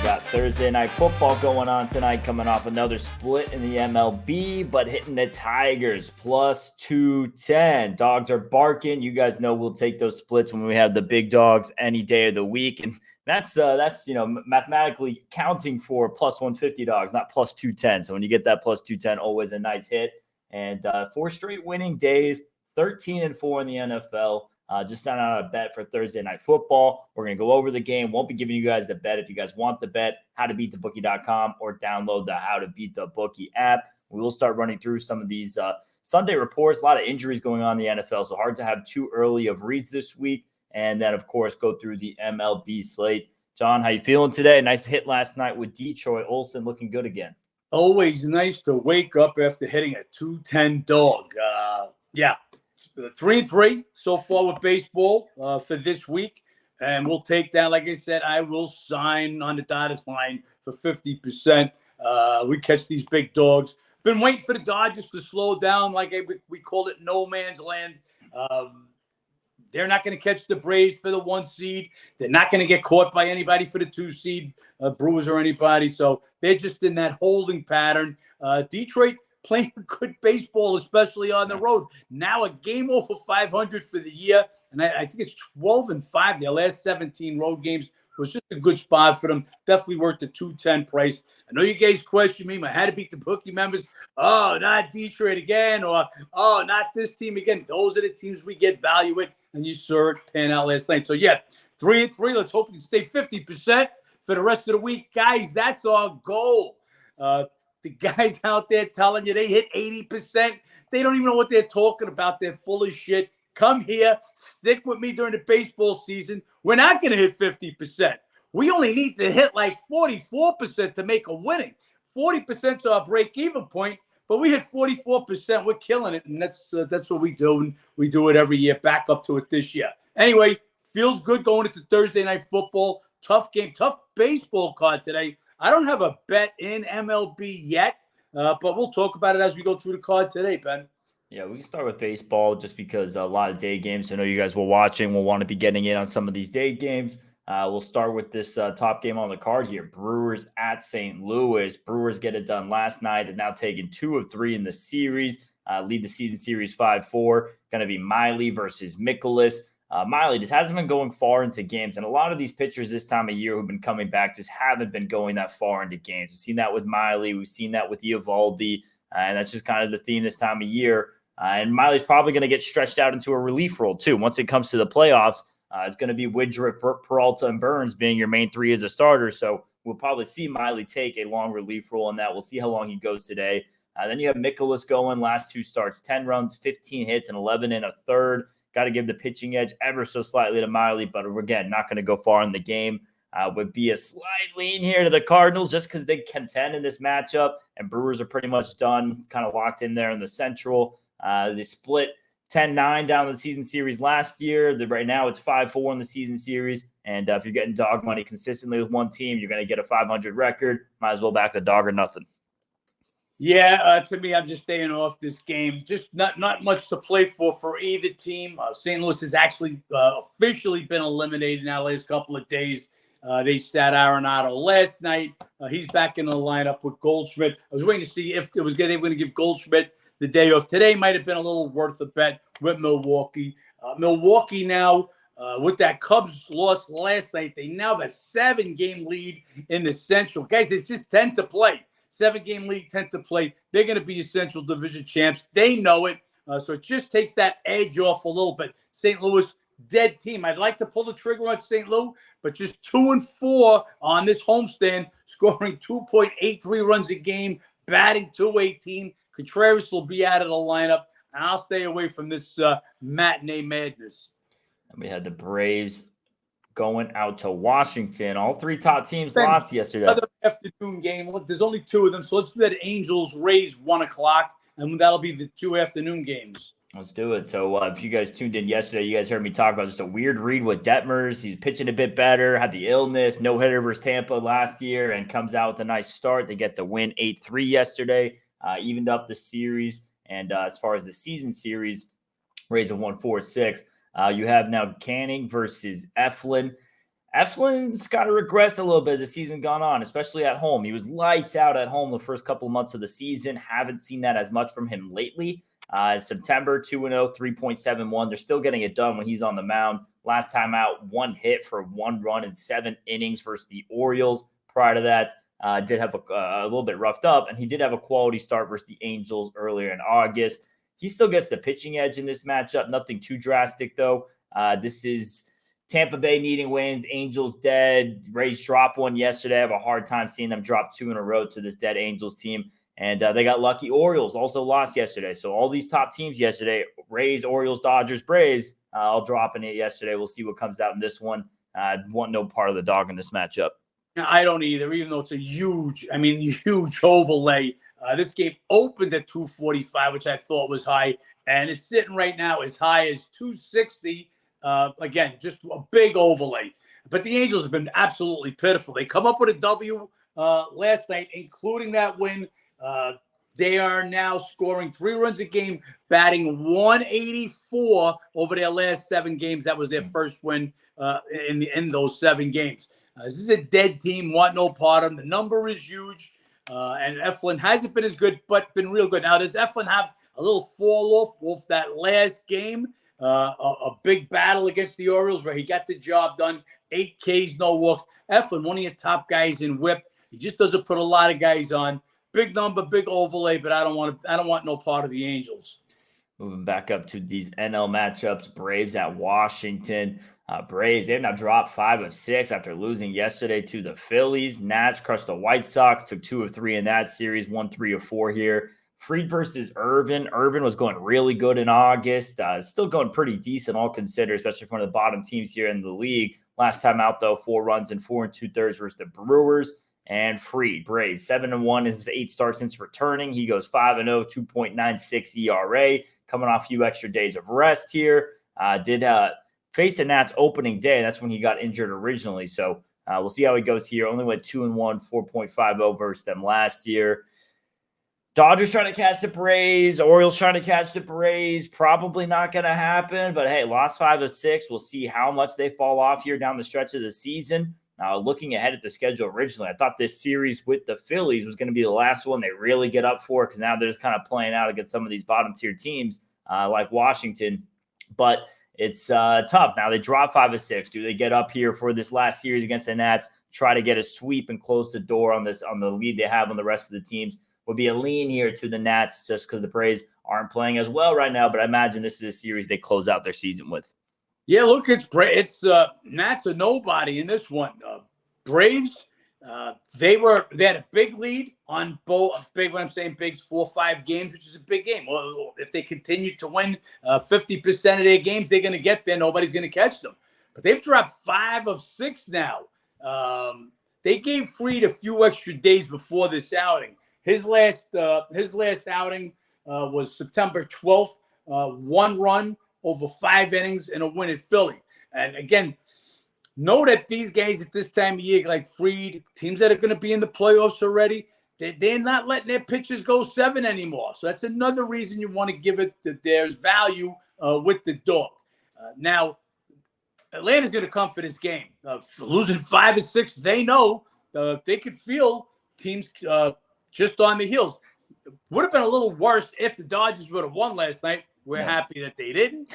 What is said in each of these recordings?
got Thursday night football going on tonight, coming off another split in the MLB, but hitting the Tigers plus 210. Dogs are barking. You guys know we'll take those splits when we have the big dogs any day of the week. And that's mathematically counting for plus 150 dogs, not plus 210. So when you get that plus 210, always a nice hit. And 4 straight winning days, 13-4 in the NFL. Just sent out a bet for Thursday night football. We're going to go over the game. Won't be giving you guys the bet. If you guys want the bet, howtobeatthebookie.com or download the How to Beat the Bookie app. We will start running through some of these Sunday reports. A lot of injuries going on in the NFL, so hard to have too early of reads this week. And then, of course, go through the MLB slate. John, how you feeling today? Nice hit last night with Detroit. Olsen looking good again. Always nice to wake up after hitting a 210 dog. 3-3 so far with baseball for this week. And we'll take that. Like I said, I will sign on the dotted line for 50%. We catch these big dogs. Been waiting for the Dodgers to slow down. Like we call it no man's land. They're not going to catch the Braves for the 1 seed. They're not going to get caught by anybody for the 2 seed, Brewers or anybody. So they're just in that holding pattern. Detroit playing good baseball, especially on the road. Now a game over 500 for the year. And I think it's 12-5. Their last 17 road games was just a good spot for them. Definitely worth the 210 price. I know you guys question me. I had to beat the bookie members. Oh, not Detroit again. Or, oh, not this team again. Those are the teams we get value with. And you saw it pan out last night. So, 3-3. Let's hope we can stay 50% for the rest of the week. Guys, that's our goal. The guys out there telling you they hit 80%. They don't even know what they're talking about. They're full of shit. Come here. Stick with me during the baseball season. We're not going to hit 50%. We only need to hit like 44% to make a winning. 40% is our break-even point, but we hit 44%. We're killing it, and that's what we do, and we do it every year. Back up to it this year. Anyway, feels good going into Thursday night football. Tough game, tough baseball card today. I don't have a bet in MLB yet, but we'll talk about it as we go through the card today, Ben. Yeah, we can start with baseball just because a lot of day games. I know you guys were watching. We'll want to be getting in on some of these day games. We'll start with this top game on the card here. Brewers at St. Louis. Brewers get it done last night and now taking 2 of 3 in the series. Lead the season series 5-4. Going to be Miley versus Mikolas. Miley just hasn't been going far into games, and a lot of these pitchers this time of year who've been coming back just haven't been going that far into games. We've seen that with Miley. We've seen that with Eovaldi, and that's just kind of the theme this time of year. And Miley's probably going to get stretched out into a relief role, too. Once it comes to the playoffs, it's going to be Woodruff, Peralta, and Burns being your main 3 as a starter. So we'll probably see Miley take a long relief role in that. We'll see how long he goes today. Then you have Mikolas going, last 2 starts, 10 runs, 15 hits, and 11 1/3. Got to give the pitching edge ever so slightly to Miley, but again, not going to go far in the game. Would be a slight lean here to the Cardinals just because they contend in this matchup, and Brewers are pretty much done, kind of locked in there in the Central. They split 10-9 down the season series last year. Right now it's 5-4 in the season series, and if you're getting dog money consistently with one team, you're going to get a 500 record. Might as well back the dog or nothing. Yeah, to me, I'm just staying off this game. Just not much to play for either team. St. Louis has actually officially been eliminated now the last couple of days. They sat Arenado last night. He's back in the lineup with Goldschmidt. I was waiting to see if they were going to give Goldschmidt the day off. Today might have been a little worth a bet with Milwaukee. Milwaukee now, with that Cubs loss last night, they now have a 7-game lead in the Central. Guys, it's just 10 to play. 7-game league, 10 to play. They're going to be Central Division champs. They know it. So it just takes that edge off a little bit. St. Louis, dead team. I'd like to pull the trigger on St. Louis, but just 2-4 on this homestand, scoring 2.83 runs a game, batting .218. Contreras will be out of the lineup, and I'll stay away from this matinee madness. And we had the Braves going out to Washington. All 3 top teams lost yesterday. Another afternoon game. Look, there's only 2 of them, so let's do that Angels-Rays 1 o'clock, and that'll be the 2 afternoon games. Let's do it. So if you guys tuned in yesterday, you guys heard me talk about just a weird read with Detmers. He's pitching a bit better, had the illness, no-hitter versus Tampa last year, and comes out with a nice start. They get the win 8-3 yesterday, evened up the series. And as far as the season series, Rays have won 4-6. You have now Canning versus Eflin. Eflin's got to regress a little bit as the season gone on, especially at home. He was lights out at home the first couple of months of the season. Haven't seen that as much from him lately. September 2-0, 3.71. They're still getting it done when he's on the mound. Last time out, one hit for 1 run in 7 innings versus the Orioles. Prior to that, did have a little bit roughed up, and he did have a quality start versus the Angels earlier in August. He still gets the pitching edge in this matchup. Nothing too drastic, though. This is Tampa Bay needing wins. Angels dead. Rays dropped one yesterday. I have a hard time seeing them drop 2 in a row to this dead Angels team. And they got lucky. Orioles also lost yesterday. So all these top teams yesterday, Rays, Orioles, Dodgers, Braves, all dropping it yesterday. We'll see what comes out in this one. I want no part of the dog in this matchup. I don't either, even though it's a huge overlay. This game opened at 245, which I thought was high. And it's sitting right now as high as 260. Again, just a big overlay. But the Angels have been absolutely pitiful. They come up with a W last night, including that win. They are now scoring 3 runs a game, batting 184 over their last 7 games. That was their first win in those 7 games. This is a dead team. Want no part of them. The number is huge. And Eflin hasn't been as good, but been real good. Now, does Eflin have a little fall off that last game? A big battle against the Orioles where he got the job done. 8 Ks, no walks. Eflin, one of your top guys in WHIP. He just doesn't put a lot of guys on. Big number, big overlay, but I don't want no part of the Angels. Moving back up to these NL matchups, Braves at Washington. Braves, they've now dropped 5 of 6 after losing yesterday to the Phillies. Nats crushed the White Sox, took 2 of 3 in that series, won 3 of 4 here. Fried versus Irvin. Irvin was going really good in August. Still going pretty decent, all considered, especially for one of the bottom teams here in the league. Last time out, though, 4 runs and 4 2/3 versus the Brewers. And Fried, Braves, 7-1 is his 8th start since returning. He goes 5-0, 2.96 ERA, coming off a few extra days of rest here. Did face the Nats opening day. That's when he got injured originally. So we'll see how he goes here. Only went 2-1, 4.50 versus them last year. Dodgers trying to catch the Braves. Orioles trying to catch the Braves. Probably not going to happen. But, hey, lost 5 of 6. We'll see how much they fall off here down the stretch of the season. Looking ahead at the schedule originally, I thought this series with the Phillies was going to be the last one they really get up for because now they're just kind of playing out against some of these bottom-tier teams like Washington. But it's tough. Now they drop 5 of 6. Do they get up here for this last series against the Nats, try to get a sweep and close the door on the lead they have on the rest of the teams? Would be a lean here to the Nats just because the Braves aren't playing as well right now. But I imagine this is a series they close out their season with. Yeah, look, it's Nats a nobody in this one. Braves, they had a big lead on both. Big, when I'm saying big, 4 or 5 games, which is a big game. Well, if they continue to win 50% of their games, they're going to get there. Nobody's going to catch them. But they've dropped 5 of 6 now. They gave Fried a few extra days before this outing. His last outing was September 12th. 1 run over 5 innings and a win at Philly. And again, know that these guys at this time of year, like Fried, teams that are going to be in the playoffs already, they're not letting their pitchers go 7 anymore. So that's another reason you want to give it that there's value with the dog. Now, Atlanta's going to come for this game. Losing 5 of 6, they know they could feel teams just on the heels. Would have been a little worse if the Dodgers would have won last night. We're happy that they didn't.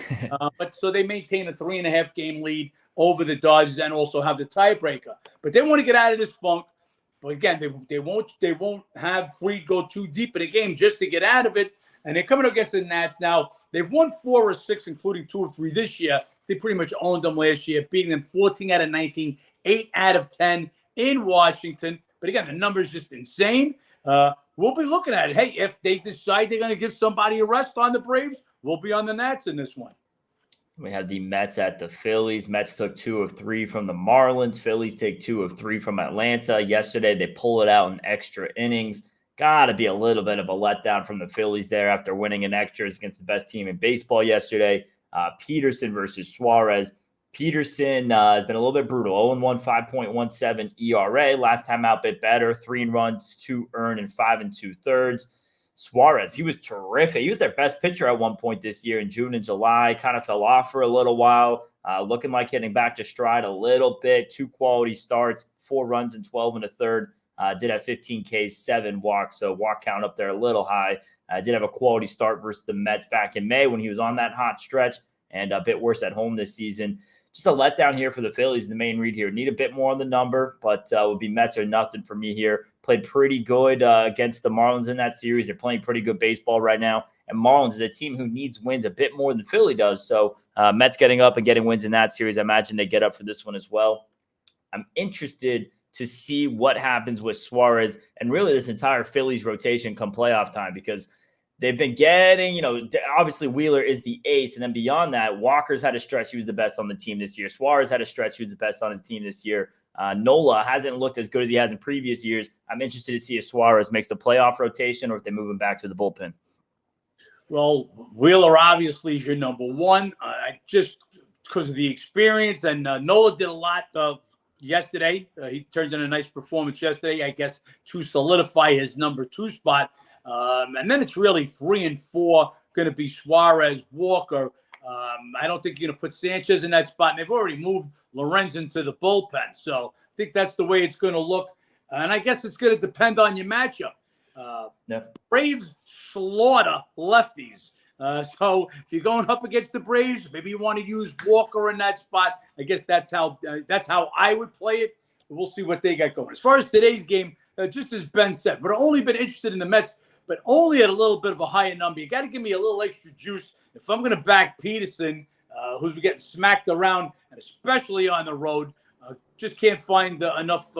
But so they maintain a 3.5 game lead over the Dodgers and also have the tiebreaker. But they want to get out of this funk. But again, they won't have Fried go too deep in the game just to get out of it. And they're coming up against the Nats now. They've won 4 or 6, including 2 or 3 this year. They pretty much owned them last year, beating them 14 out of 19, 8 out of 10 in Washington. But again, the number is just insane. We'll be looking at it. Hey, if they decide they're going to give somebody a rest on the Braves, we'll be on the Nats in this one. We have the Mets at the Phillies. Mets took 2 of 3 from the Marlins. Phillies take 2 of 3 from Atlanta. Yesterday, they pull it out in extra innings. Got to be a little bit of a letdown from the Phillies there after winning in extras against the best team in baseball yesterday. Peterson versus Suarez. Peterson has been a little bit brutal. 0-1, 5.17 ERA. Last time out, bit better. 3 runs, 2 earned, and 5 2/3. Suarez, he was terrific. He was their best pitcher at one point this year in June and July, kind of fell off for a little while, looking like getting back to stride a little bit. 2 quality starts, 4 runs and 12 and a third. Did have 15 Ks, 7 walks, so walk count up there a little high. Did have a quality start versus the Mets back in May when he was on that hot stretch, and a bit worse at home this season. Just a letdown here for the Phillies. The main read here. Need a bit more on the number, but would be Mets or nothing for me here. Played pretty good against the Marlins in that series. They're playing pretty good baseball right now. And Marlins is a team who needs wins a bit more than Philly does. So Mets getting up and getting wins in that series. I imagine they get up for this one as well. I'm interested to see what happens with Suarez and really this entire Phillies rotation come playoff time, because they've been getting, obviously Wheeler is the ace. And then beyond that, Walker's had a stretch. He was the best on the team this year. Suarez had a stretch. He was the best on his team this year. Nola hasn't looked as good as he has in previous years. I'm interested to see if Suarez makes the playoff rotation or if they move him back to the bullpen. Well, Wheeler obviously is your number one, just because of the experience. And Nola did a lot yesterday. He turned in a nice performance yesterday, I guess, to solidify his number 2 spot. And then it's really 3 and 4 going to be Suarez, Walker. I don't think you're going to put Sanchez in that spot. And they've already moved Lorenzen to the bullpen. So I think that's the way it's going to look. And I guess it's going to depend on your matchup. Braves slaughter lefties. So if you're going up against the Braves, maybe you want to use Walker in that spot. I guess that's how I would play it. We'll see what they got going. As far as today's game, just as Ben said, we've only been interested in the Mets, but only at a little bit of a higher number. You got to give me a little extra juice if I'm going to back Peterson, who's been getting smacked around, and especially on the road. Just can't find enough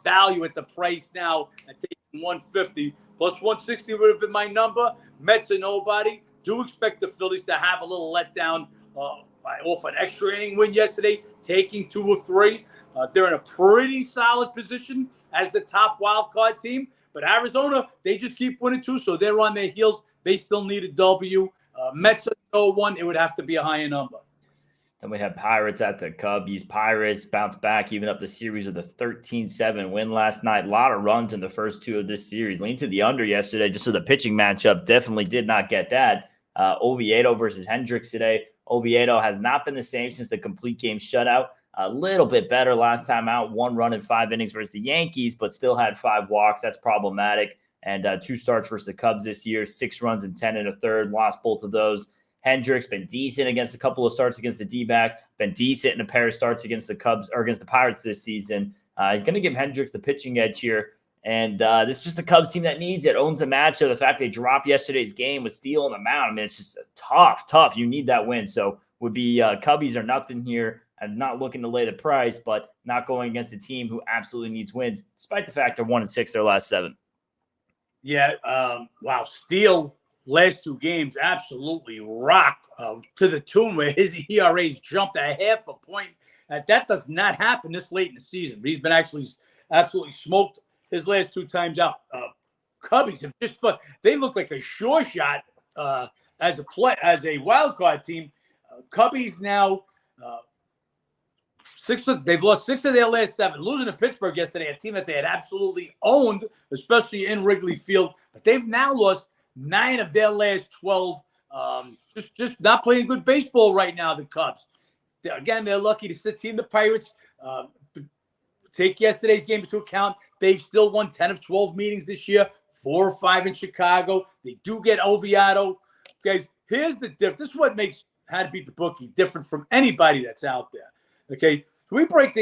value at the price now. At taking 150 plus 160 would have been my number. Mets are nobody. Do expect the Phillies to have a little letdown off an extra inning win yesterday, taking 2 of 3. They're in a pretty solid position as the top wild card team. But Arizona, they just keep winning too, so they're on their heels. They still need a W. Mets are no one. It would have to be a higher number. Then we have Pirates at the Cubbies. Pirates bounce back, even up the series with a 13-7 win last night. A lot of runs in the first 2 of this series. Leaned to the under yesterday just with a pitching matchup. Definitely did not get that. Oviedo versus Hendricks today. Oviedo has not been the same since the complete game shutout. A little bit better last time out. 1 run in 5 innings versus the Yankees, but still had 5 walks. That's problematic. And 2 starts versus the Cubs this year. 6 runs and 10 and a third. Lost both of those. Hendricks been decent against a couple of starts against the D-backs. Been decent in a pair of starts against the Cubs or against the Pirates this season. You're going to give Hendricks the pitching edge here. And this is just a Cubs team that needs it. Owns the matchup. The fact they dropped yesterday's game with Steele on the mound. I mean, it's just tough. You need that win. So would be Cubbies or nothing here. I'm not looking to lay the price, but not going against a team who absolutely needs wins, despite the fact they're 1-6 their last 7. Yeah. Wow. Steele, last 2 games, absolutely rocked to the tune where his ERAs jumped a half a point. That does not happen this late in the season, but he's been actually absolutely smoked his last 2 times out. Cubbies have just they look like a sure shot as a wild card team. Cubbies now. They've lost 6 of their last 7. Losing to Pittsburgh yesterday, a team that they had absolutely owned, especially in Wrigley Field. But they've now lost 9 of their last 12. Just not playing good baseball right now, the Cubs. Again, they're lucky to sit team the Pirates. Take yesterday's game into account. They've still won 10 of 12 meetings this year, 4 or 5 in Chicago. They do get Oviedo. Guys, here's the difference. This is what makes How to Beat the Bookie different from anybody that's out there. Okay, so we break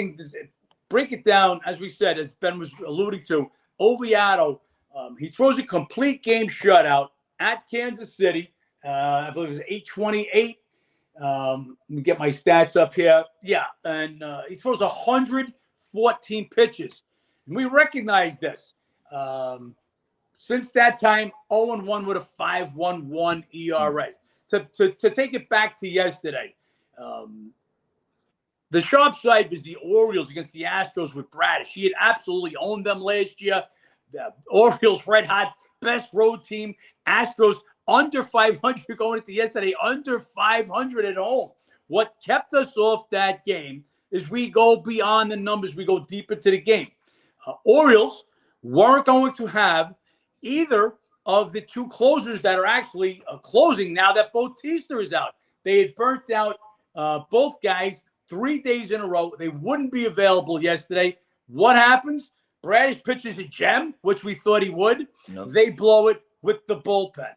it down, as we said, as Ben was alluding to. Oviedo, he throws a complete game shutout at Kansas City. I believe it was 828. Let me get my stats up here. Yeah, and he throws 114 pitches. And we recognize this. Since that time, 0-1 with a 5.11 ERA. To take it back to yesterday, the sharp side was the Orioles against the Astros with Bradish. He had absolutely owned them last year. The Orioles red hot, best road team. Astros under 500 going into yesterday, under 500 at home. What kept us off that game is we go beyond the numbers. We go deep into the game. Orioles weren't going to have either of the two closers that are actually closing now that Bautista is out. They had burnt out both guys 3 days in a row. They wouldn't be available yesterday. What happens? Bradish pitches a gem, which we thought he would. Nope. They blow it with the bullpen.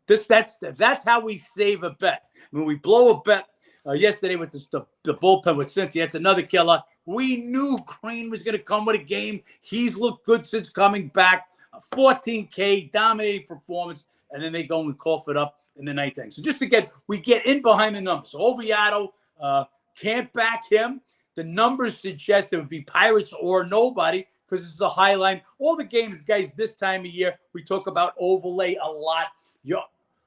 That's how we save a bet. When we blow a bet yesterday with the bullpen with Cincy, that's another killer. We knew Crane was going to come with a game. He's looked good since coming back. A 14K dominating performance, and then they go and cough it up in the ninth inning. So we get in behind the numbers. So Oviedo can't back him. The numbers suggest it would be Pirates or nobody because it's a high line. All the games, guys, this time of year, we talk about overlay a lot.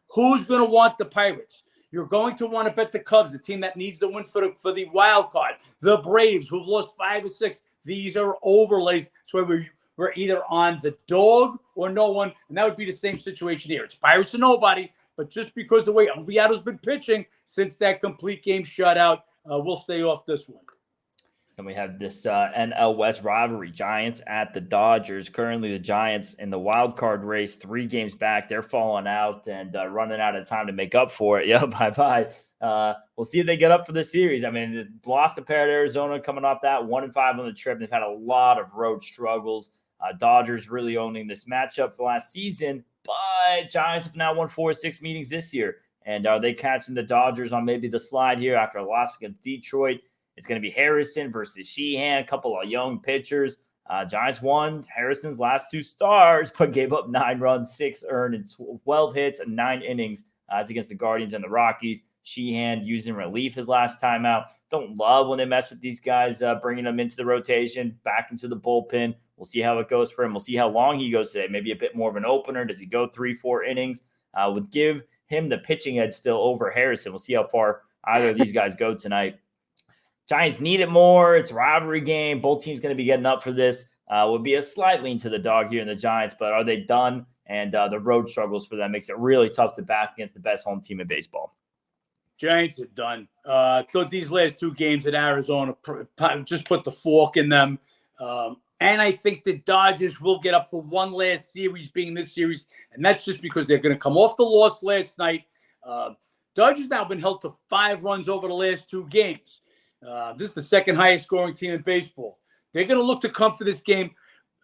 Who's going to want the Pirates? You're going to want to bet the Cubs, the team that needs to win for the wild card. The Braves, who've lost 5 or 6. These are overlays. So we're either on the dog or no one, and that would be the same situation here. It's Pirates or nobody, but just because the way Oviedo's been pitching since that complete game shutout, we'll stay off this one. And we have this NL West rivalry, Giants at the Dodgers. Currently, the Giants in the wild card race, 3 games back. They're falling out and running out of time to make up for it. Yeah, bye-bye. We'll see if they get up for the series. I mean, they lost a pair at Arizona coming off that 1-5 on the trip. They've had a lot of road struggles. Dodgers really owning this matchup for last season, but Giants have now won 4 or 6 meetings this year. And are they catching the Dodgers on maybe the slide here after a loss against Detroit? It's going to be Harrison versus Sheehan, a couple of young pitchers. Giants won Harrison's last 2 starts, but gave up 9 runs, 6 earned, and 12 hits and 9 innings. It's against the Guardians and the Rockies. Sheehan using relief his last time out. Don't love when they mess with these guys, bringing them into the rotation, back into the bullpen. We'll see how it goes for him. We'll see how long he goes today. Maybe a bit more of an opener. Does he go 3-4 innings? Would give him the pitching edge still over Harrison. We'll see how far either of these guys go tonight. Giants need it more. It's a rivalry game. Both teams going to be getting up for this. Would be a slight lean to the dog here in the Giants, but are they done? And the road struggles for them makes it really tough to back against the best home team in baseball. Giants are done. Thought these last 2 games at Arizona just put the fork in them. And I think the Dodgers will get up for one last series, being this series. And that's just because they're going to come off the loss last night. Dodgers now been held to 5 runs over the last 2 games. This is the second highest scoring team in baseball. They're going to look to come for this game.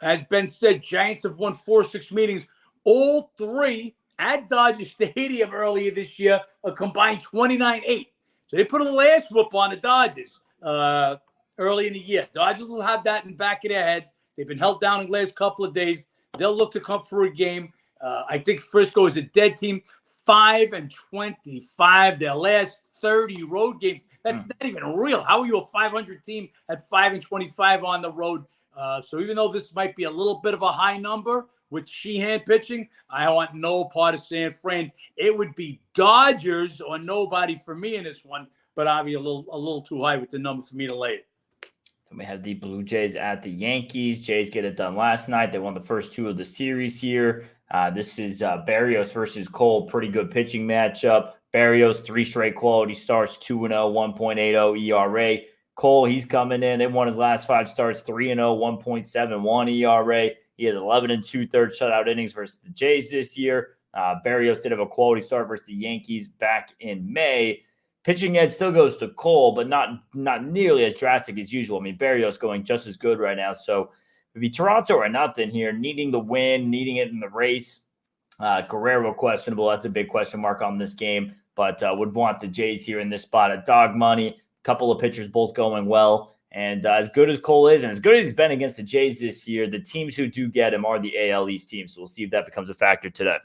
As Ben said, Giants have won 4 or 6 meetings. All 3 at Dodger Stadium earlier this year, a combined 29-8. So they put a last whoop on the Dodgers early in the year. Dodgers will have that in the back of their head. They've been held down in the last couple of days. They'll look to come for a game. I think Frisco is a dead team. 5-25, their last 30 road games. That's not even real. How are you a 500 team at 5-25 on the road? So even though this might be a little bit of a high number with Sheehan pitching, I want no part of San Fran. It would be Dodgers or nobody for me in this one, but I'll be a little too high with the number for me to lay it. And we have the Blue Jays at the Yankees. Jays get it done last night. They won the first 2 of the series here. This is Berrios versus Cole. Pretty good pitching matchup. Berrios, 3 straight quality starts, 2-0, 1.80 ERA. Cole, he's coming in. They won his last 5 starts, 3-0, 1.71 ERA. He has 11 2/3 shutout innings versus the Jays this year. Berrios did have a quality start versus the Yankees back in May. Pitching edge still goes to Cole, but not nearly as drastic as usual. I mean, Berrios going just as good right now. So it'd be Toronto or nothing here, needing the win, needing it in the race. Guerrero questionable. That's a big question mark on this game, but would want the Jays here in this spot at dog money. Couple of pitchers both going well. And as good as Cole is, and as good as he's been against the Jays this year, the teams who do get him are the AL East teams. So we'll see if that becomes a factor today.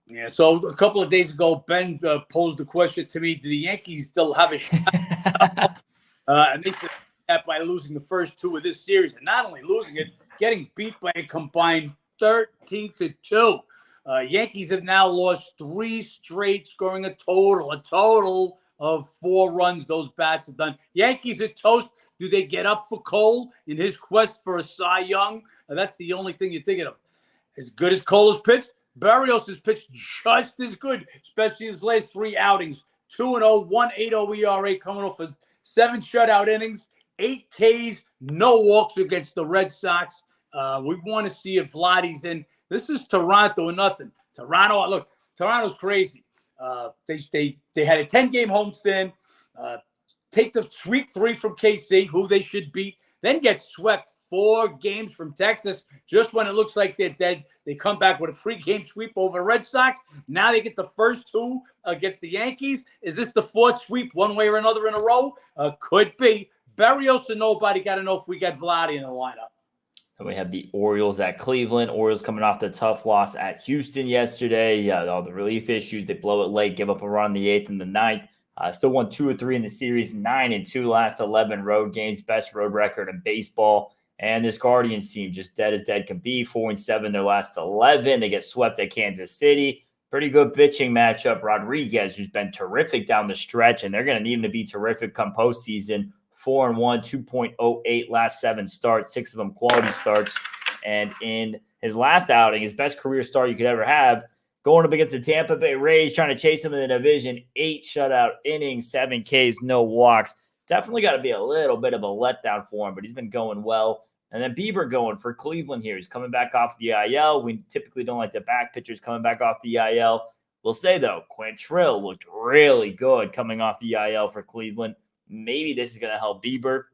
Yeah, so a couple of days ago, Ben posed the question to me, do the Yankees still have a shot? And they said that by losing the first 2 of this series. And not only losing it, getting beat by a combined 13-2. Yankees have now lost 3 straight, scoring a total of 4 runs. Those bats have done. Yankees are toast. Do they get up for Cole in his quest for a Cy Young? That's the only thing you're thinking of. As good as Cole has pitched, Berrios has pitched just as good, especially his last 3 outings. 2-0, 1.80 ERA coming off of 7 shutout innings, 8 Ks, no walks against the Red Sox. We want to see if Vladdy's in. This is Toronto or nothing. Toronto's crazy. They had a 10-game homestand. Take the sweep 3 from KC, who they should beat, then get swept 4 games from Texas. Just when it looks like they're dead, they come back with a 3-game sweep over the Red Sox. Now they get the first 2 against the Yankees. Is this the 4th sweep one way or another in a row? Could be. Berrios and nobody. Got to know if we got Vladdy in the lineup. And we have the Orioles at Cleveland. Orioles coming off the tough loss at Houston yesterday. All the relief issues. They blow it late, give up a run in the 8th and the 9th. Still won 2 of 3 in the series, 9-2 last 11 road games, best road record in baseball. And this Guardians team just dead as dead can be, 4-7 their last 11. They get swept at Kansas City. Pretty good pitching matchup. Rodriguez, who's been terrific down the stretch, and they're going to need him to be terrific come postseason. 4-1, 2.08 last 7 starts, 6 of them quality starts. And in his last outing, his best career start you could ever have, going up against the Tampa Bay Rays, trying to chase him in the division, 8 shutout innings, 7 Ks, no walks. Definitely got to be a little bit of a letdown for him, but he's been going well. And then Bieber going for Cleveland here. He's coming back off the IL. We typically don't like to back pitchers coming back off the IL. We'll say, though, Quantrill looked really good coming off the IL for Cleveland. Maybe this is going to help Bieber.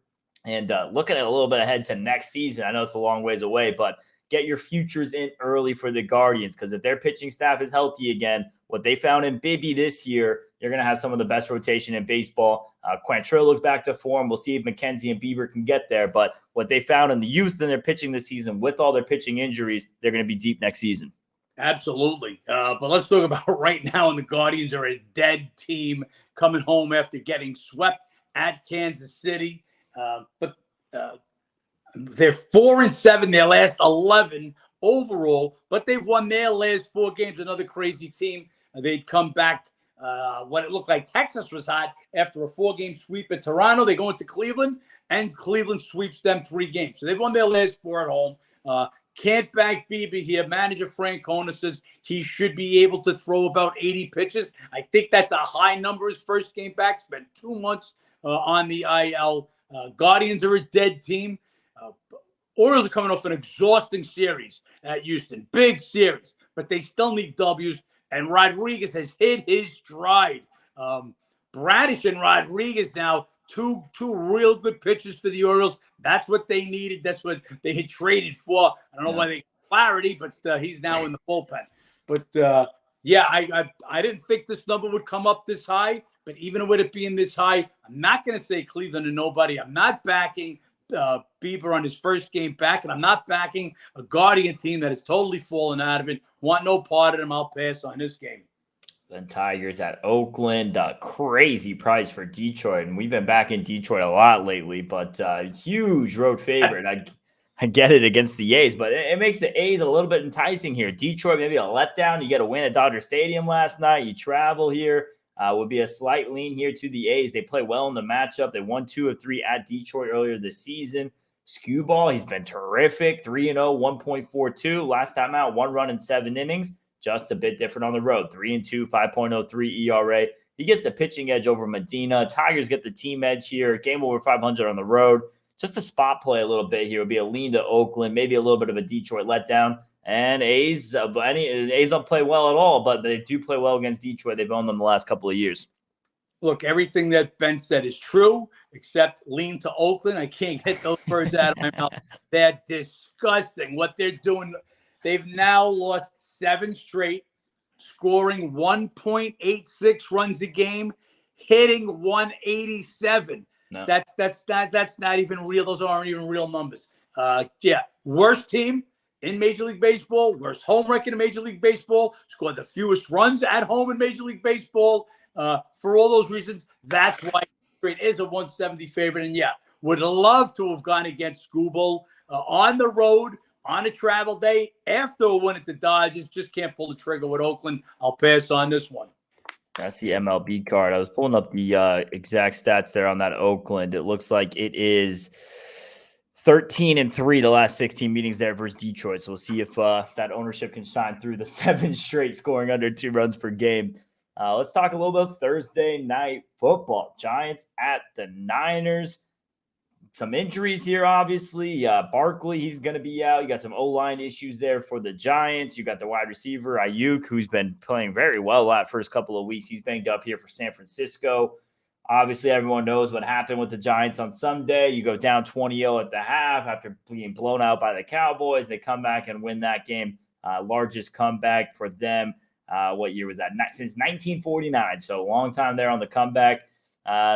And looking at a little bit ahead to next season, I know it's a long ways away, but get your futures in early for the Guardians, because if their pitching staff is healthy again, what they found in Bibby this year, you're going to have some of the best rotation in baseball. Quantrill looks back to form. We'll see if McKenzie and Bieber can get there. But what they found in the youth in their pitching this season, with all their pitching injuries, they're going to be deep next season. Absolutely. But let's talk about right now, and the Guardians are a dead team coming home after getting swept at Kansas City. But they're 4-7 their last 11 overall, but they've won their last 4 games. Another crazy team. They'd come back when it looked like Texas was hot after a 4-game sweep at Toronto. They go into Cleveland, and Cleveland sweeps them 3 games. So they've won their last 4 at home. Can't back Bieber here. Manager Francona says he should be able to throw about 80 pitches. I think that's a high number. His first game back, spent 2 months on the IL. Guardians are a dead team. Orioles are coming off an exhausting series at Houston. Big series, but they still need W's, and Rodriguez has hit his stride. Bradish and Rodriguez now, two real good pitchers for the Orioles. That's what they needed. That's what they had traded for. I don't know why they clarity, but he's now in the bullpen. But I didn't think this number would come up this high, but even with it being this high, I'm not going to say Cleveland to nobody. I'm not backing Bieber on his first game back, and I'm not backing a Guardian team that has totally fallen out of it. Want no part of them. I'll pass on this game. Then Tigers at Oakland, crazy price for Detroit, and we've been back in Detroit a lot lately, but huge road favorite. I get it against the A's, but it makes the A's a little bit enticing here. Detroit, maybe a letdown. You get a win at Dodger Stadium last night. You travel here. Would be a slight lean here to the A's. They play well in the matchup. They won 2 of 3 at Detroit earlier this season. Skewball, he's been terrific. 3-0, 1.42. Last time out, 1 run in 7 innings. Just a bit different on the road. 3-2, 5.03 ERA. He gets the pitching edge over Medina. Tigers get the team edge here. Game over 500 on the road. Just a spot play a little bit here. Would be a lean to Oakland. Maybe a little bit of a Detroit letdown. And A's don't play well at all, but they do play well against Detroit. They've owned them the last couple of years. Look, everything that Ben said is true, except lean to Oakland. I can't get those words out of my mouth. They're disgusting what they're doing. They've now lost 7 straight, scoring 1.86 runs a game, hitting 187. No. That's not even real. Those aren't even real numbers. Worst team in Major League Baseball, worst home record in Major League Baseball, scored the fewest runs at home in Major League Baseball. For all those reasons, that's why it is a 170 favorite. And would love to have gone against Skubal on the road on a travel day after a win at the Dodgers. Just can't pull the trigger with Oakland. I'll pass on this one. That's the MLB card. I was pulling up the exact stats there on that Oakland. It looks like it is 13-3 the last 16 meetings there versus Detroit. So we'll see if that ownership can shine through the 7 straight scoring under 2 runs per game. Let's talk a little bit Thursday night football. Giants at the Niners. some injuries here, obviously. Barkley, he's going to be out. You got some O-line issues there for the Giants. You got the wide receiver, Ayuk, who's been playing very well that first couple of weeks. He's banged up here for San Francisco. Obviously, everyone knows what happened with the Giants on Sunday. You go down 20-0 at the half after being blown out by the Cowboys. They come back and win that game. Largest comeback for them. What year was that? Since 1949. So a long time there on the comeback.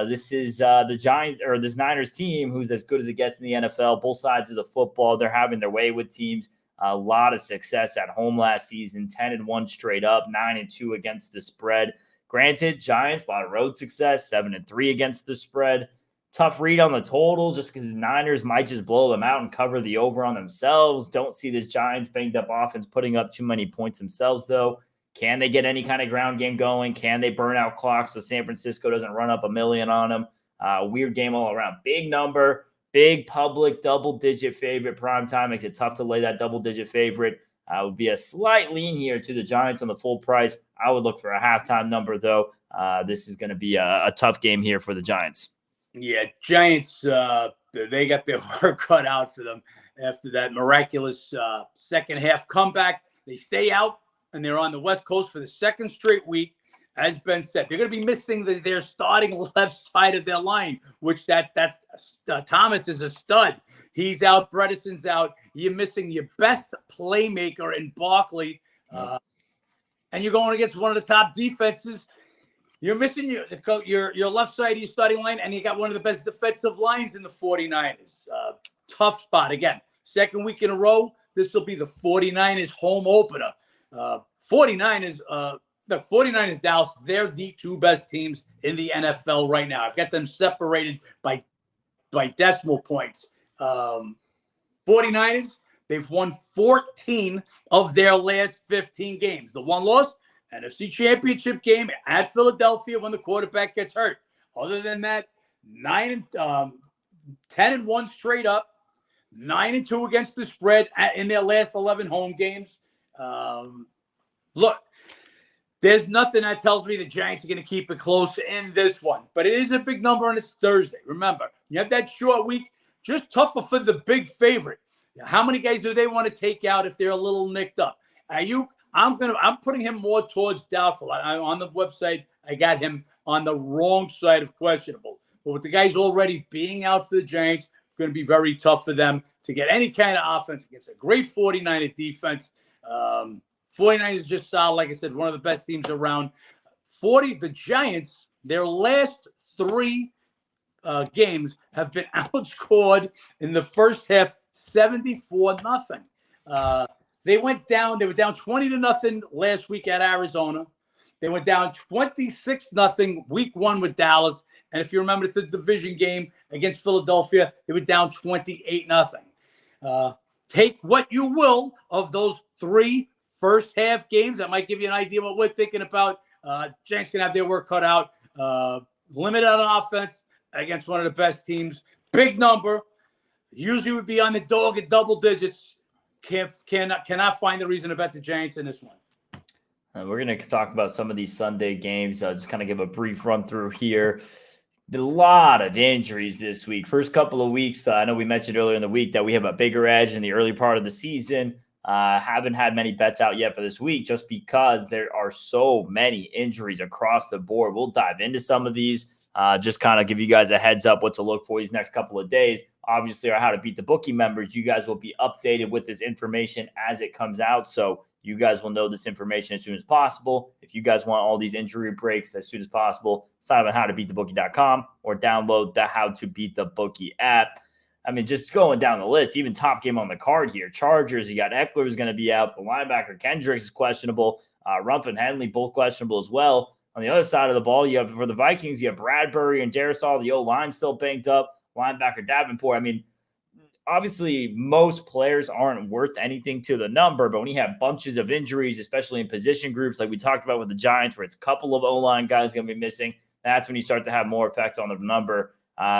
This is the Giants or this Niners team who's as good as it gets in the NFL. Both sides of the football, they're having their way with teams. A lot of success at home last season, 10-1 straight up, 9-2 against the spread. Granted, Giants, a lot of road success, 7-3 against the spread. Tough read on the total just because Niners might just blow them out and cover the over on themselves. Don't see this Giants banged up offense putting up too many points themselves, though. Can they get any kind of ground game going? Can they burn out clocks so San Francisco doesn't run up a million on them? Weird game all around. Big number, big public double-digit favorite. Primetime makes it tough to lay that double-digit favorite. Would be a slight lean here to the Giants on the full price. I would look for a halftime number, though. This is going to be a tough game here for the Giants. Yeah, Giants, they got their work cut out for them after that miraculous second half comeback. They stay out, and they're on the West Coast for the second straight week. As Ben said, they're going to be missing their starting left side of their line, which Thomas is a stud. He's out. Bredesen's out. You're missing your best playmaker in Barkley, and you're going against one of the top defenses. You're missing your left side of your starting line, and you got one of the best defensive lines in the 49ers. Tough spot. Again, second week in a row, this will be the 49ers home opener. 49ers, Dallas, they're the two best teams in the NFL right now. I've got them separated by decimal points. 49ers, they've won 14 of their last 15 games. The one loss, NFC Championship game at Philadelphia when the quarterback gets hurt. Other than that, 10-1 straight up, 9-2 against the spread in their last 11 home games. Look, there's nothing that tells me the Giants are going to keep it close in this one, but it is a big number and it's Thursday. Remember, you have that short week, just tougher for the big favorite. How many guys do they want to take out if they're a little nicked up? Ayuk, I'm putting him more towards doubtful. On the website, I got him on the wrong side of questionable. But with the guys already being out for the Giants, it's going to be very tough for them to get any kind of offense against a great 49er defense. 49ers is just solid. Like I said, one of the best teams around. The Giants, their last three games have been outscored in the first half 74-0. They were down 20-0 last week at Arizona. They went down 26-0 week one with Dallas. And if you remember, it's the division game against Philadelphia. They were down 28-0. Take what you will of those three first half games. That might give you an idea what we're thinking about. Giants can have their work cut out. Limited on offense against one of the best teams. Big number. Usually would be on the dog at double digits. Cannot find the reason to bet the Giants in this one. We're going to talk about some of these Sunday games. Just kind of give a brief run through here. A lot of injuries this week. First couple of weeks, I know we mentioned earlier in the week that we have a bigger edge in the early part of the season. Haven't had many bets out yet for this week just because there are so many injuries across the board. We'll dive into some of these, just kind of give you guys a heads up what to look for these next couple of days. Obviously, our How to Beat the Bookie members, you guys will be updated with this information as it comes out. So you guys will know this information as soon as possible. If you guys want all these injury breaks as soon as possible, sign up at howtobeatthebookie.com or download the How to Beat the Bookie app. I mean, just going down the list, even top game on the card here. Chargers, you got Eckler is going to be out. The linebacker Kendricks is questionable. Rumph and Henley both questionable as well. On the other side of the ball, you have for the Vikings, you have Bradbury and Darisaw. The O-line still banked up. Linebacker Davenport. I mean, obviously, most players aren't worth anything to the number, but when you have bunches of injuries, especially in position groups like we talked about with the Giants, where it's a couple of O-line guys going to be missing, that's when you start to have more effect on the number.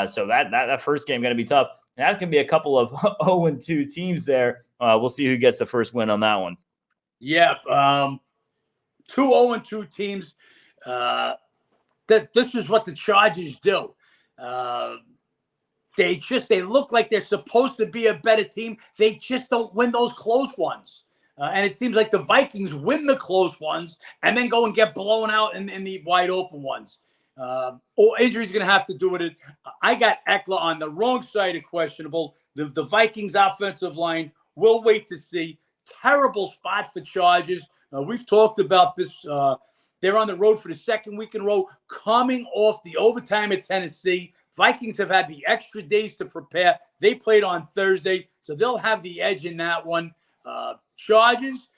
So that first game going to be tough. And that's going to be a couple of 0-2 teams there. We'll see who gets the first win on that one. Yeah, 2 0-2 teams. This is what the Chargers do. they look like they're supposed to be a better team. They just don't win those close ones. And it seems like the Vikings win the close ones and then go and get blown out in the wide open ones. Or injury's going to have to do with it. I got Eckler on the wrong side of questionable. The Vikings offensive line, we'll wait to see. Terrible spot for Chargers. We've talked about this. They're on the road for the second week in a row, coming off the overtime at Tennessee. Vikings have had the extra days to prepare. They played on Thursday, so they'll have the edge in that one. Chargers,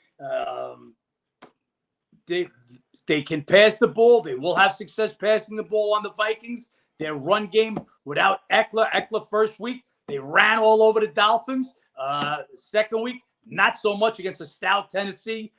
they can pass the ball. They will have success passing the ball on the Vikings. Their run game without Eckler first week, they ran all over the Dolphins. Second week, not so much against a stout Tennessee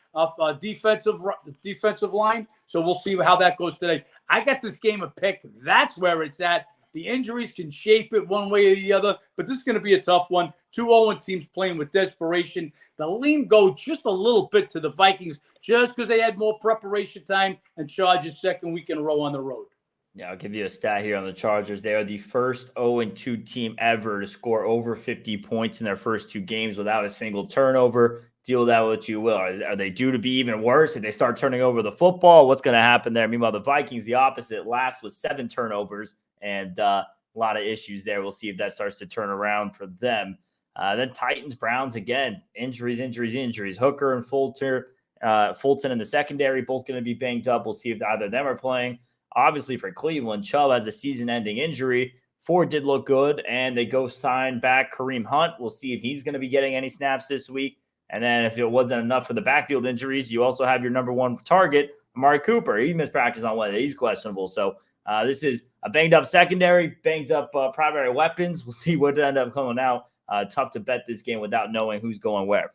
defensive line. So we'll see how that goes today. I got this game a pick. That's where it's at. The injuries can shape it one way or the other, but this is going to be a tough one. 2-0 teams playing with desperation. The lean go just a little bit to the Vikings just because they had more preparation time, and Chargers second week in a row on the road. Yeah, I'll give you a stat here on the Chargers. They are the first 0-2 team ever to score over 50 points in their first two games without a single turnover. Deal with that what you will. Are they due to be even worse if they start turning over the football? What's going to happen there? Meanwhile, the Vikings, the opposite, last was 7 turnovers and a lot of issues there. We'll see if that starts to turn around for them. Then Titans, Browns, again, injuries. Hooker and Fulton in the secondary, both going to be banged up. We'll see if either of them are playing. Obviously, for Cleveland, Chubb has a season-ending injury. Ford did look good, and they go sign back Kareem Hunt. We'll see if he's going to be getting any snaps this week. And then if it wasn't enough for the backfield injuries, you also have your number one target, Amari Cooper. He missed practice on Wednesday. He's questionable. So this is a banged-up secondary, banged-up primary weapons. We'll see what end up coming out. Tough to bet this game without knowing who's going where.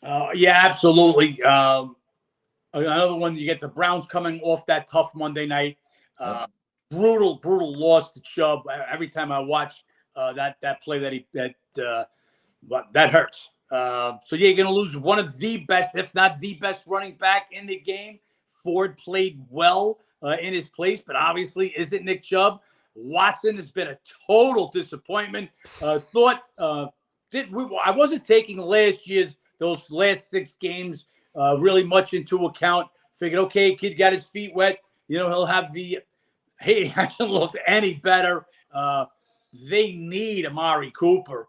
Yeah, absolutely. Another one, you get the Browns coming off that tough Monday night. Brutal loss to Chubb. Every time I watch that play that hurts. So you're going to lose one of the best, if not the best running back in the game. Ford played well in his place, but obviously isn't Nick Chubb. Watson has been a total disappointment. I wasn't taking those last 6 games really much into account. Figured, okay, kid got his feet wet. He'll have he hasn't looked any better. They need Amari Cooper.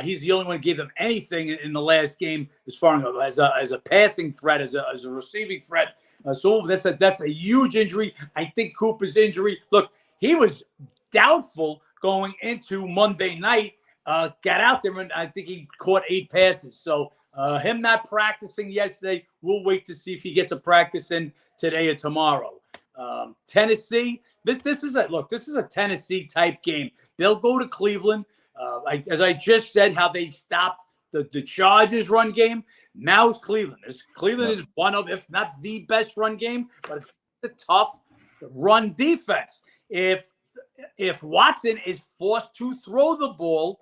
He's the only one who gave them anything in the last game as far as a passing threat, as a receiving threat. So that's a huge injury. I think Cooper's injury. Look, he was doubtful going into Monday night. Got out there and I think he caught 8 passes. So him not practicing yesterday. We'll wait to see if he gets a practice in today or tomorrow. Tennessee. This is a Tennessee type game. They'll go to Cleveland. As I just said, how they stopped the Chargers run game. Now it's Cleveland. Cleveland is one of, if not the best run game, but it's a tough run defense. If Watson is forced to throw the ball,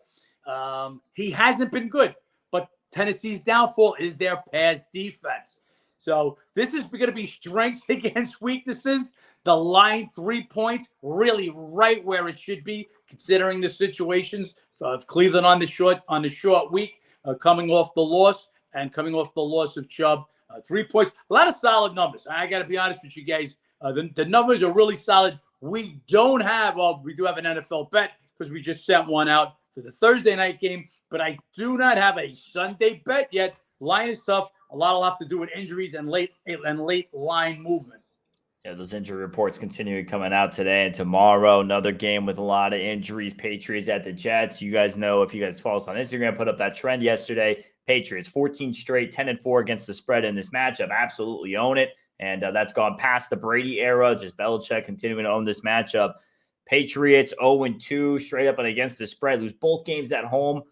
he hasn't been good. But Tennessee's downfall is their pass defense. So this is going to be strengths against weaknesses. The line 3 points, really right where it should be, considering the situations of Cleveland on the short week, coming off the loss of Chubb. 3 points, a lot of solid numbers. I got to be honest with you guys. The numbers are really solid. We do have an NFL bet because we just sent one out for the Thursday night game, but I do not have a Sunday bet yet. Line is tough. A lot will have to do with injuries and late line movement. Yeah, those injury reports continuing coming out today and tomorrow. Another game with a lot of injuries. Patriots at the Jets. You guys know, if you guys follow us on Instagram, put up that trend yesterday. Patriots 14 straight, 10-4 against the spread in this matchup. Absolutely own it. And that's gone past the Brady era. Just Belichick continuing to own this matchup. Patriots 0-2 straight up and against the spread. Lose both games at home.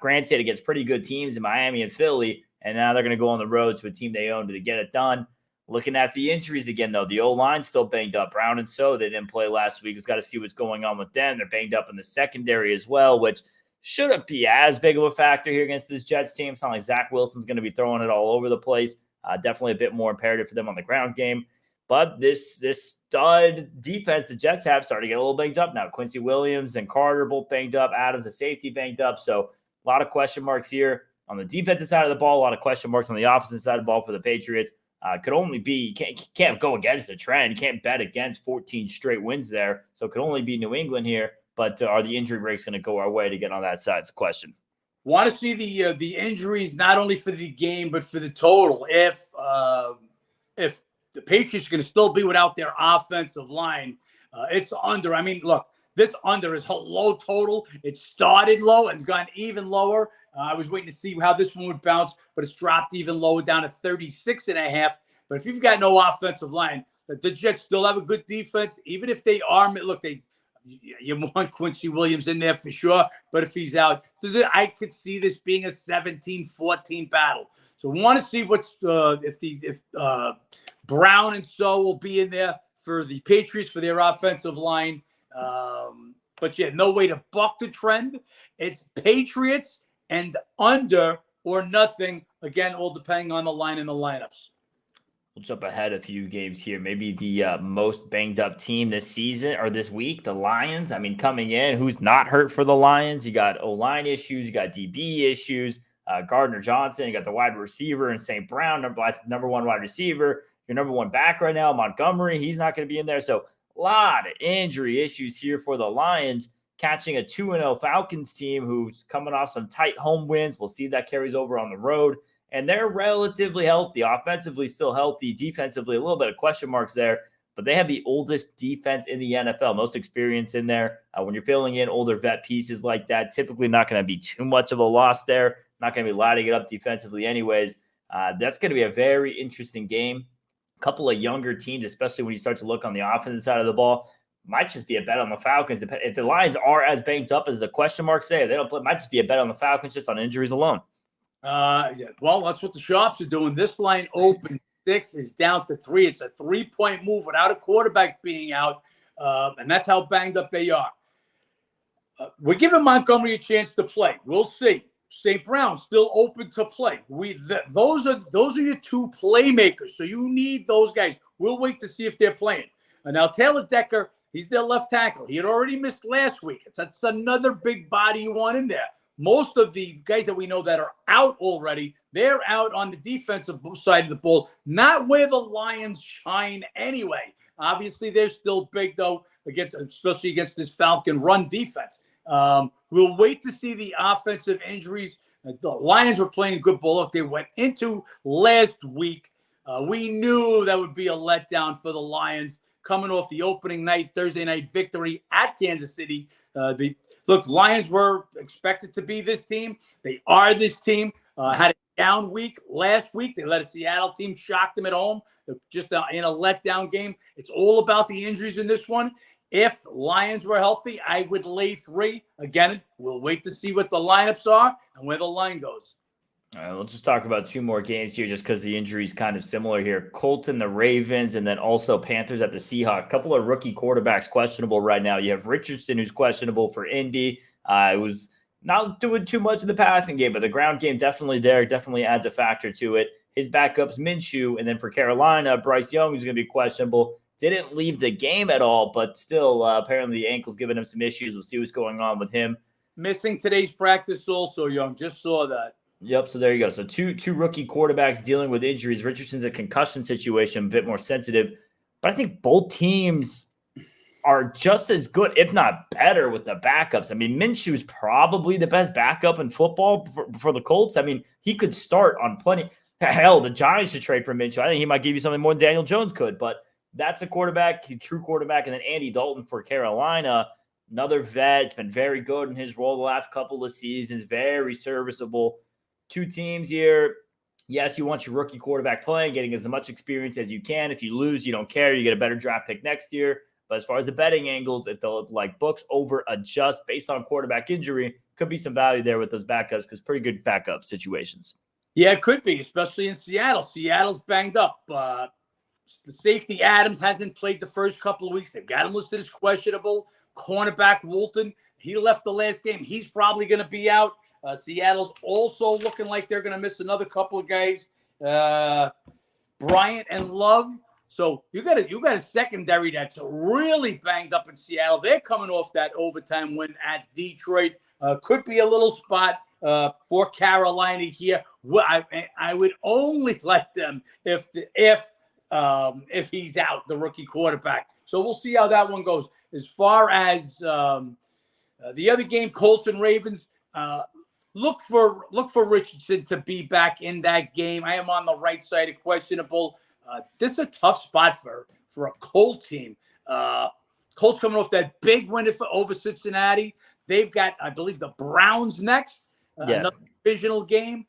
Granted, against pretty good teams in Miami and Philly. And now they're going to go on the road to a team they own to get it done. Looking at the injuries again, though, the O-line's still banged up. Brown and So, they didn't play last week. We've got to see what's going on with them. They're banged up in the secondary as well, which shouldn't be as big of a factor here against this Jets team. It's not like Zach Wilson's going to be throwing it all over the place. Definitely a bit more imperative for them on the ground game. But this stud defense the Jets have started to get a little banged up now. Quincy Williams and Carter both banged up. Adams, the safety, banged up. So a lot of question marks here on the defensive side of the ball. A lot of question marks on the offensive side of the ball for the Patriots. Could only be can't go against the trend. You can't bet against 14 straight wins there. So it could only be New England here. But are the injury breaks going to go our way to get on that side? It's a question. Want to see the injuries not only for the game but for the total. If the Patriots are going to still be without their offensive line, it's under. I mean, look, this under is a low total. It started low and it's gone even lower. I was waiting to see how this one would bounce, but it's dropped even lower down to 36.5. But if you've got no offensive line, the Jets still have a good defense. Even if they are, look, you want Quincy Williams in there for sure. But if he's out, I could see this being a 17-14 battle. So we want to see if Brown and So will be in there for the Patriots for their offensive line. But yeah, no way to buck the trend. It's Patriots and under or nothing. Again, all depending on the line and the lineups. We'll jump ahead a few games here. Maybe the most banged up team this season or this week, the Lions. I mean, coming in, who's not hurt for the Lions? You got O-line issues, you got DB issues, Gardner Johnson, you got the wide receiver and St. Brown, number one wide receiver. Your number one back right now, Montgomery, he's not going to be in there. So a lot of injury issues here for the Lions, catching a 2-0 Falcons team who's coming off some tight home wins. We'll see if that carries over on the road. And they're relatively healthy, offensively still healthy, defensively a little bit of question marks there. But they have the oldest defense in the NFL, most experience in there. When you're filling in older vet pieces like that, typically not going to be too much of a loss there. Not going to be lighting it up defensively anyways. That's going to be a very interesting game. A couple of younger teams, especially when you start to look on the offensive side of the ball, might just be a bet on the Falcons. If the Lions are as banked up as the question marks say, they don't play, might just be a bet on the Falcons just on injuries alone. Yeah, well, that's what the shops are doing. This line open 6 is down to 3. It's a 3-point move without a quarterback being out, and that's how banged up they are. We're giving Montgomery a chance to play. We'll see. St. Brown still open to play. Those are your two playmakers, so you need those guys. We'll wait to see if they're playing. And now Taylor Decker, he's their left tackle. He had already missed last week. That's another big body you want in there. Most of the guys that we know that are out already, they're out on the defensive side of the ball, not where the Lions shine anyway. Obviously, they're still big, though, especially against this Falcon run defense. We'll wait to see the offensive injuries. The Lions were playing good ball. Look, they went into last week. We knew that would be a letdown for the Lions coming off the opening night, Thursday night victory at Kansas City. Lions were expected to be this team. They are this team. Had a down week last week. They let a Seattle team shock them at home, just in a letdown game. It's all about the injuries in this one. If Lions were healthy, I would lay 3. Again, we'll wait to see what the lineups are and where the line goes. All right, we'll just talk about 2 more games here just because the injury is kind of similar here. Colts and the Ravens, and then also Panthers at the Seahawks. A couple of rookie quarterbacks questionable right now. You have Richardson, who's questionable for Indy. It was not doing too much in the passing game, but the ground game definitely there, definitely adds a factor to it. His backup's Minshew, and then for Carolina, Bryce Young, who's going to be questionable. Didn't leave the game at all, but still apparently the ankle's giving him some issues. We'll see what's going on with him. Missing today's practice also, Young. Just saw that. Yep, so there you go. So two rookie quarterbacks dealing with injuries. Richardson's a concussion situation, a bit more sensitive. But I think both teams are just as good, if not better, with the backups. I mean, Minshew's probably the best backup in football for the Colts. I mean, he could start on plenty. Hell, the Giants should trade for Minshew. I think he might give you something more than Daniel Jones could. But that's a quarterback, true quarterback. And then Andy Dalton for Carolina, another vet, been very good in his role the last couple of seasons, very serviceable. 2 teams here. Yes, you want your rookie quarterback playing, getting as much experience as you can. If you lose, you don't care. You get a better draft pick next year. But as far as the betting angles, if they'll books over adjust based on quarterback injury, could be some value there with those backups because pretty good backup situations. Yeah, it could be, especially in Seattle. Seattle's banged up. The safety Adams hasn't played the first couple of weeks. They've got him listed as questionable. Cornerback Woolton, he left the last game. He's probably going to be out. Seattle's also looking like they're going to miss another couple of guys. Bryant and Love So you got a secondary that's really banged up in Seattle. They're coming off that overtime win at Detroit. Could be a little spot for Carolina here. Well, I would only like them if he's out, the rookie quarterback. So we'll see how that one goes. As far as the other game, Colts and Ravens, look for Richardson to be back in that game. I am on the right side of questionable. This is a tough spot for a Colt team. Colts coming off that big win over Cincinnati. They've got, I believe, the Browns next. Another divisional game.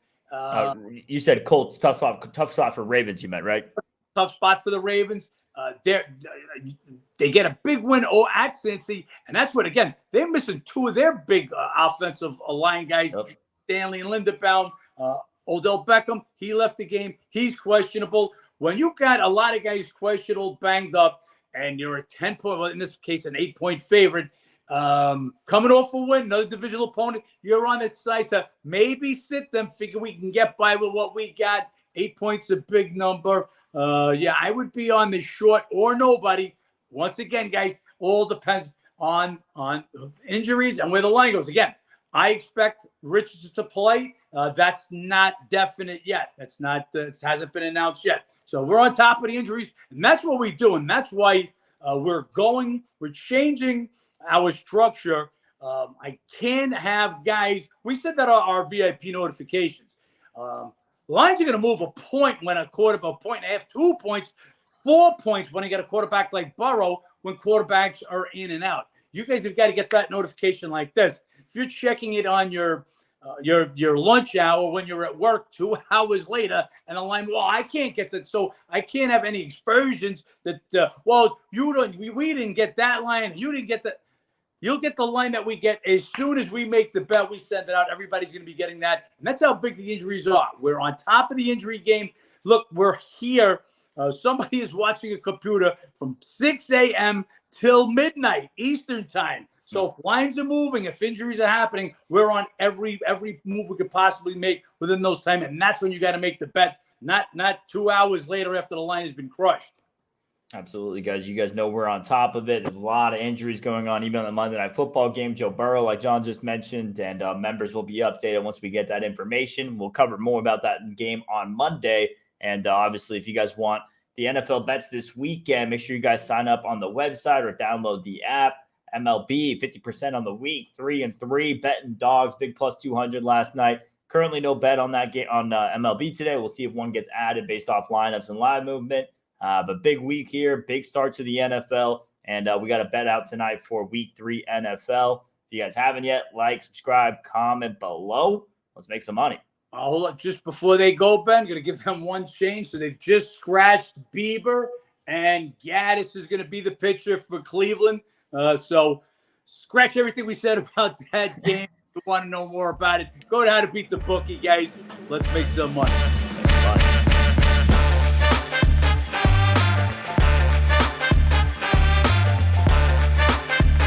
You said Colts, tough spot for Ravens, you meant, right? Tough spot for the Ravens. They get a big win at Cincy, and that's what, again, they're missing two of their big offensive line guys, Stanley and Linderbaum. Odell Beckham, he left the game. He's questionable. When you got a lot of guys questionable, banged up, and you're a 10-point, well, in this case, an 8-point favorite, coming off a win, another divisional opponent, you're on its side to maybe sit them, figure we can get by with what we got. 8 points, a big number. I would be on the short or nobody. Once again, guys, all depends on injuries and where the line goes. Again, I expect Richardson to play. That's not definite yet. That's not. It hasn't been announced yet. So we're on top of the injuries, and that's what we do, and that's why we're changing our structure. I can have guys. We said that our VIP notifications. Lines are going to move a point when a quarterback, a point and a half, 2 points, 4 points when you get a quarterback like Burrow when quarterbacks are in and out. You guys have got to get that notification like this. If you're checking it on your lunch hour when you're at work 2 hours later, and a line, well, I can't get that, so I can't have any excursions that, we didn't get that line, you didn't get that. You'll get the line that we get as soon as we make the bet. We send it out. Everybody's going to be getting that. And that's how big the injuries are. We're on top of the injury game. Look, we're here. Somebody is watching a computer from 6 a.m. till midnight Eastern time. So if lines are moving, if injuries are happening, we're on every move we could possibly make within those time. And that's when you got to make the bet, not 2 hours later after the line has been crushed. Absolutely, guys. You guys know we're on top of it. There's a lot of injuries going on, even on the Monday Night Football game. Joe Burrow, like John just mentioned, and members will be updated once we get that information. We'll cover more about that game on Monday. And obviously, if you guys want the NFL bets this weekend, make sure you guys sign up on the website or download the app. MLB, 50% on the week, 3-3, betting dogs, big plus 200 last night. Currently, no bet on that game on MLB today. We'll see if one gets added based off lineups and live movement. But big week here, big start to the NFL, and we got a bet out tonight for Week 3 NFL. If you guys haven't yet, like, subscribe, comment below. Let's make some money. Hold on, just before they go, Ben, going to give them one change. So they've just scratched Bieber, and Gaddis is going to be the pitcher for Cleveland. So scratch everything we said about that game. If you want to know more about it, go to How to Beat the Bookie, guys. Let's make some money.